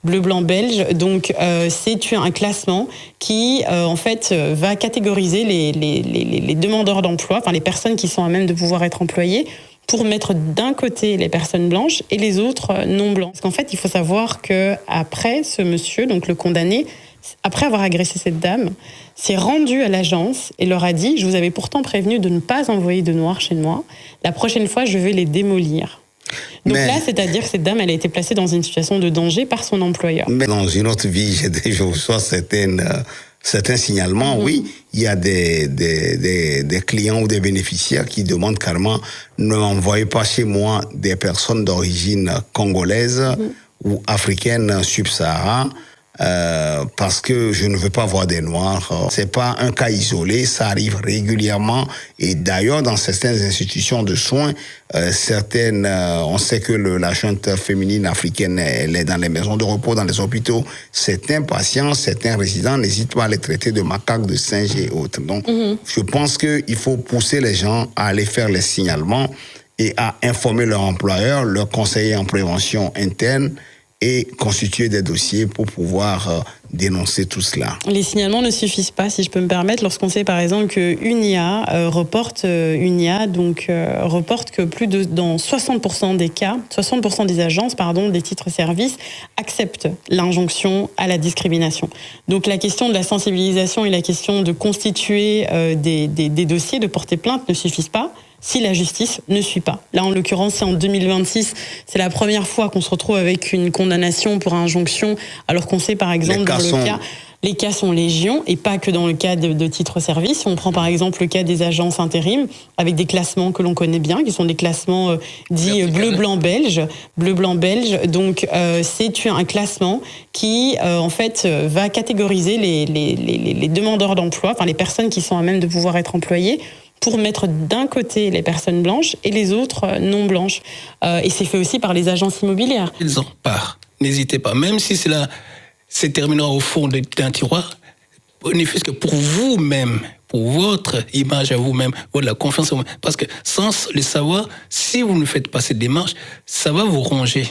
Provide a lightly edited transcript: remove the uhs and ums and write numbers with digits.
Bleu Blanc Belge. Donc, c'est un classement qui, en fait, va catégoriser les demandeurs d'emploi, enfin les personnes qui sont à même de pouvoir être employées, pour mettre d'un côté les personnes blanches et les autres non blancs. Parce qu'en fait, il faut savoir qu'après, ce monsieur, donc le condamné, après avoir agressé cette dame, s'est rendu à l'agence et leur a dit « Je vous avais pourtant prévenu de ne pas envoyer de noirs chez moi. La prochaine fois, je vais les démolir. » Donc là, c'est-à-dire que cette dame, elle a été placée dans une situation de danger par son employeur. Mais dans une autre vie, je reçois certains signalements, oui. Il y a des clients ou des bénéficiaires qui demandent carrément ne m'envoyez pas chez moi des personnes d'origine congolaise ou africaine subsaharienne. Parce que je ne veux pas voir des Noirs. C'est pas un cas isolé, ça arrive régulièrement. Et d'ailleurs, dans certaines institutions de soins, on sait que la junte féminine africaine, elle est dans les maisons de repos, dans les hôpitaux. Certains patients, certains résidents n'hésitent pas à les traiter de macaques, de singes et autres. Donc, je pense qu'il faut pousser les gens à aller faire les signalements et à informer leur employeur, leur conseiller en prévention interne, et constituer des dossiers pour pouvoir dénoncer tout cela. Les signalements ne suffisent pas, si je peux me permettre, lorsqu'on sait par exemple que UNIA reporte que dans 60% des cas, 60% des agences, des titres-services, acceptent l'injonction à la discrimination. Donc la question de la sensibilisation et la question de constituer des dossiers, de porter plainte ne suffisent pas si la justice ne suit pas. Là, en l'occurrence, c'est en 2026, c'est la première fois qu'on se retrouve avec une condamnation pour injonction, alors qu'on sait, par exemple, les cas sont légion, et pas que dans le cas de titres-services. Si on prend, par exemple, le cas des agences intérim, avec des classements que l'on connaît bien, qui sont des classements dits bleu-blanc-belge. Bleu-blanc-belge, donc c'est un classement qui, en fait, va catégoriser les demandeurs d'emploi, enfin les personnes qui sont à même de pouvoir être employées, pour mettre d'un côté les personnes blanches et les autres non blanches. Et c'est fait aussi par les agences immobilières. Ils en partent. N'hésitez pas. Même si cela se terminera au fond d'un tiroir, ne fût-ce que pour vous-même, pour votre image à vous-même, la confiance en vous. Parce que sans le savoir, si vous ne faites pas cette démarche, ça va vous ronger.